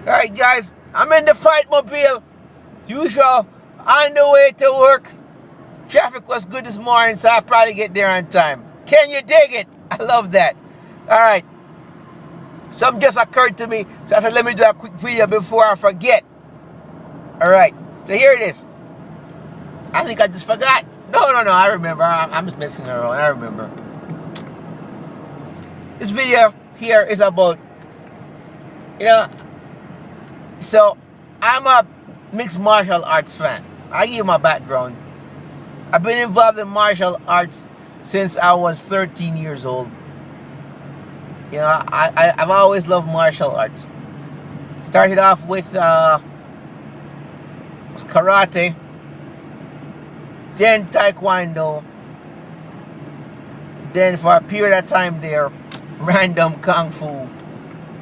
Alright guys, I'm in the fight mobile. Usual, on the way to work. Traffic was good this morning, so I'll probably get there on time. Can you dig it? I love that. Alright. Something just occurred to me, so I said let me do a quick video before I forget. Alright, so here it is. I think I just forgot. No, I remember. I'm just messing around. I remember. This video here is about, so I'm a mixed martial arts fan. I give you my background. I've been involved in martial arts since I was 13 years old. I've always loved martial arts. Started off with karate, then taekwondo, then for a period of time there, random kung fu,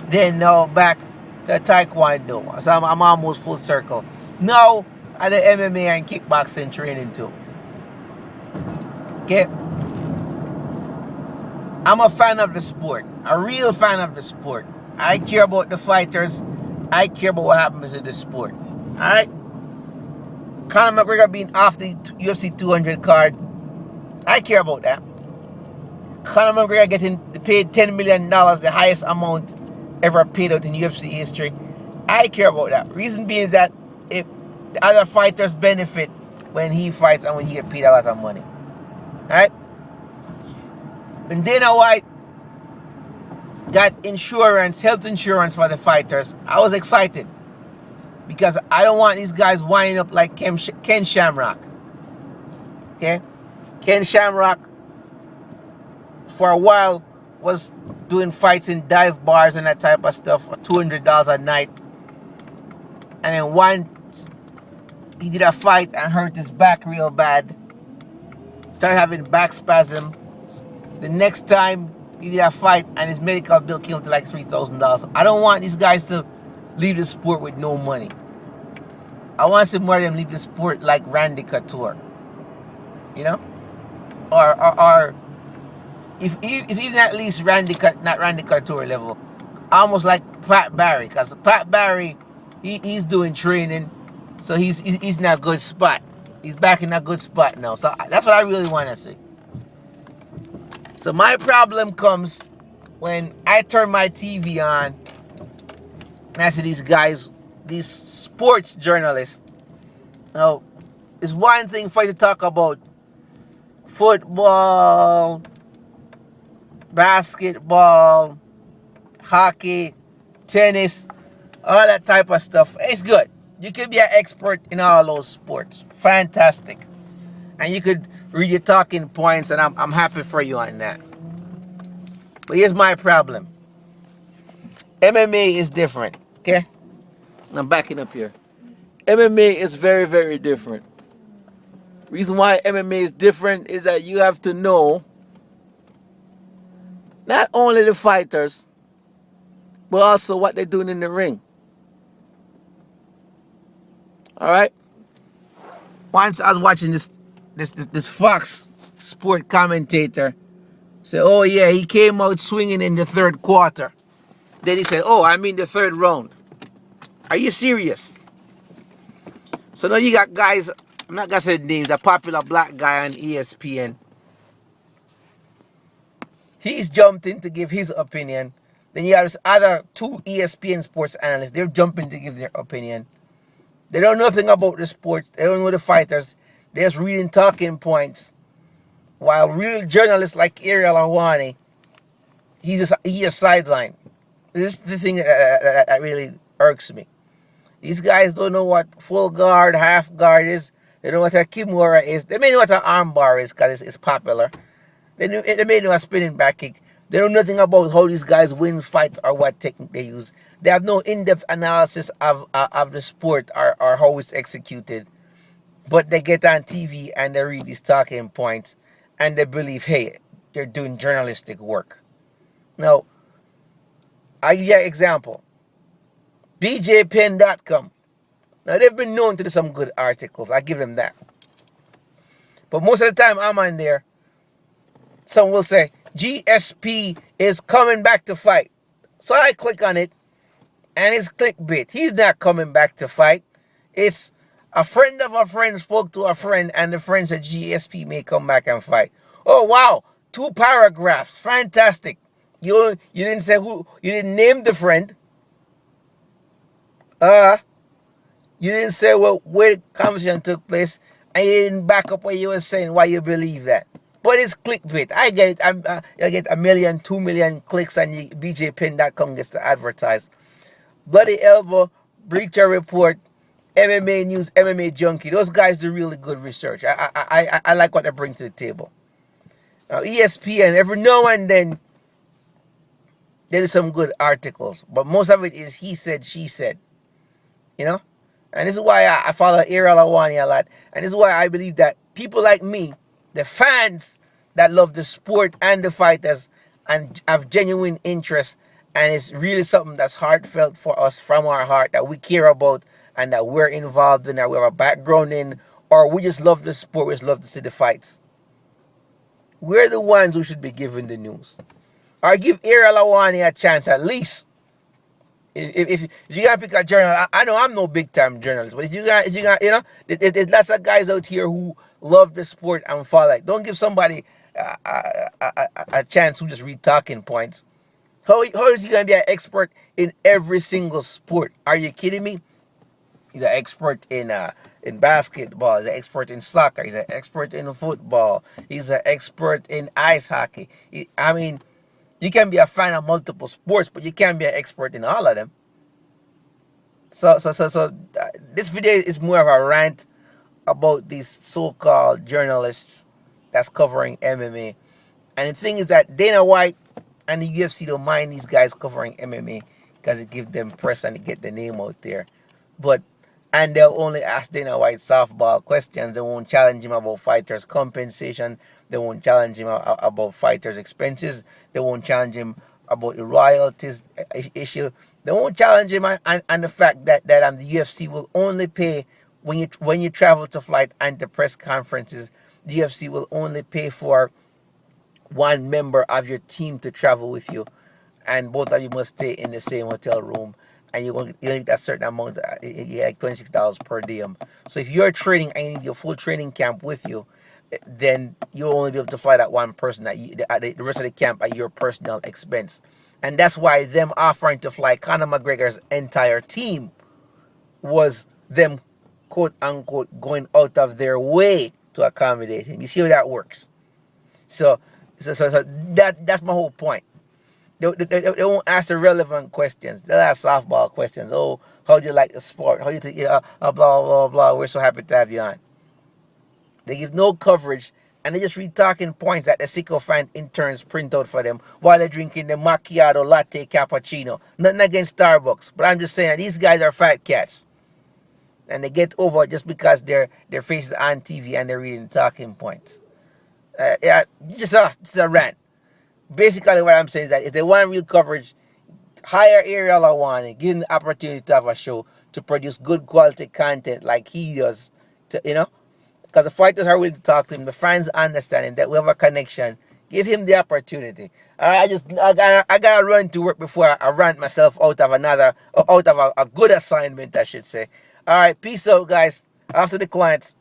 then now back to taekwondo. So I'm almost full circle. Now at the MMA and kickboxing training too. Okay? I'm a fan of the sport. A real fan of the sport. I care about the fighters. I care about what happens to the sport. Alright? Conor McGregor being off the UFC 200 card. I care about that. Conor McGregor getting paid $10 million, the highest amount ever paid out in UFC history. I care about that. Reason being is that if the other fighters benefit when he fights and when he gets paid a lot of money. Alright? When Dana White got insurance, health insurance for the fighters, I was excited. Because I don't want these guys winding up like Ken Shamrock. Okay? Ken Shamrock, for a while, was doing fights in dive bars and that type of stuff for $200 a night. And then once he did a fight and hurt his back real bad. Started having back spasm. The next time he did a fight and his medical bill came to like $3,000. I don't want these guys to leave the sport with no money. I want to see more of them leave the sport like Randy Couture. Or if even at least not Randy Couture level, almost like Pat Barry. Because Pat Barry, he's doing training, so he's in a good spot. He's back in a good spot now. So that's what I really want to see. So my problem comes when I turn my TV on and I see these guys, these sports journalists. Now, it's one thing for you to talk about football, basketball, hockey, tennis, all that type of stuff. It's good. You could be an expert in all those sports. Fantastic. And you could read your talking points, and I'm happy for you on that. But here's my problem. MMA is different, okay? I'm backing up here. MMA is very, very different. Reason why MMA is different is that you have to know not only the fighters, but also what they're doing in the ring. Alright? Once I was watching this Fox sport commentator say, oh yeah, he came out swinging in the third quarter. Then he said, oh, I mean the third round. Are you serious? So now you got guys, I'm not gonna say names, a popular black guy on ESPN. He's jumped in to give his opinion. Then you have this other two ESPN sports analysts. They're jumping to give their opinion. They don't know nothing about the sports. They don't know the fighters. They're just reading talking points. While real journalists like Errol, he's a sideline. This is the thing that really irks me. These guys don't know what full guard, half guard is. They don't know what a kimura is. They may know what an arm bar is because it's popular. They may know a spinning back kick. They know nothing about how these guys win fights or what technique they use. They have no in-depth analysis of the sport or how it's executed. But they get on TV and they read these talking points and they believe, hey, they're doing journalistic work. Now, I'll give you an example. BJPen.com. Now, they've been known to do some good articles. I give them that. But most of the time I'm on there, some will say, GSP is coming back to fight. So I click on it, And it's clickbait. He's not coming back to fight. It's a friend of a friend spoke to a friend, and the friend said GSP may come back and fight. Oh wow, 2 paragraphs, fantastic. You didn't say who. You didn't name the friend. You didn't say where the conversation took place, and you didn't back up what you were saying. Why you believe that? But it's clickbait. I get it. I get 1 million, 2 million clicks, and BJPin.com gets to advertise. Bloody Elbow, Breacher Report, MMA News, MMA Junkie. Those guys do really good research. I like what they bring to the table. Now, ESPN, every now and then, there is some good articles, but most of it is he said, she said. You know? And this is why I follow Errol a lot. And this is why I believe that people like me, the fans that love the sport and the fighters and have genuine interest, and it's really something that's heartfelt for us from our heart that we care about and that we're involved in, that we have a background in, or we just love the sport, we just love to see the fights. We're the ones who should be given the news. Or give Errol a chance at least. If you gotta pick a journal, I know I'm no big time journalist, but if you got, you know, there's lots of guys out here who love the sport and follow it. Don't give somebody a chance who just read talking points. How is he gonna be an expert in every single sport? Are you kidding me? He's an expert in basketball. He's an expert in soccer. He's an expert in football. He's an expert in ice hockey. I mean, you can be a fan of multiple sports, but you can't be an expert in all of them. So this video is more of a rant about these so-called journalists that's covering MMA. And the thing is that Dana White and the UFC don't mind these guys covering MMA because it gives them press and it get the name out there. And they'll only ask Dana White softball questions. They won't challenge him about fighters' compensation. They won't challenge him about fighters' expenses. They won't challenge him about the royalties issue. They won't challenge him on the fact that the UFC will only pay when you travel to flight and to press conferences. The UFC will only pay for one member of your team to travel with you, and both of you must stay in the same hotel room. And you get a certain amount, like $26 per diem. So if you're training and you need your full training camp with you, then you'll only be able to fly that one person the rest of the camp at your personal expense. And that's why them offering to fly Conor McGregor's entire team was them, quote unquote, going out of their way to accommodate him. You see how that works? So that's my whole point. They won't ask the relevant questions. They'll ask softball questions. Oh, how do you like the sport? How do you think, blah, blah, blah. We're so happy to have you on. They give no coverage, and they just read talking points that the sycophant interns print out for them while they're drinking the macchiato, latte, cappuccino. Nothing against Starbucks, but I'm just saying these guys are fat cats. And they get over just because their faces are on TV and they're reading talking points. Just a rant. Basically, what I'm saying is that if they want real coverage, hire Errol Awani, give him the opportunity to have a show to produce good quality content like he does, because the fighters are willing to talk to him, the fans understand him, that we have a connection. Give him the opportunity. I gotta run to work before I rant myself out of a good assignment, I should say. All right, peace out, guys. After the clients.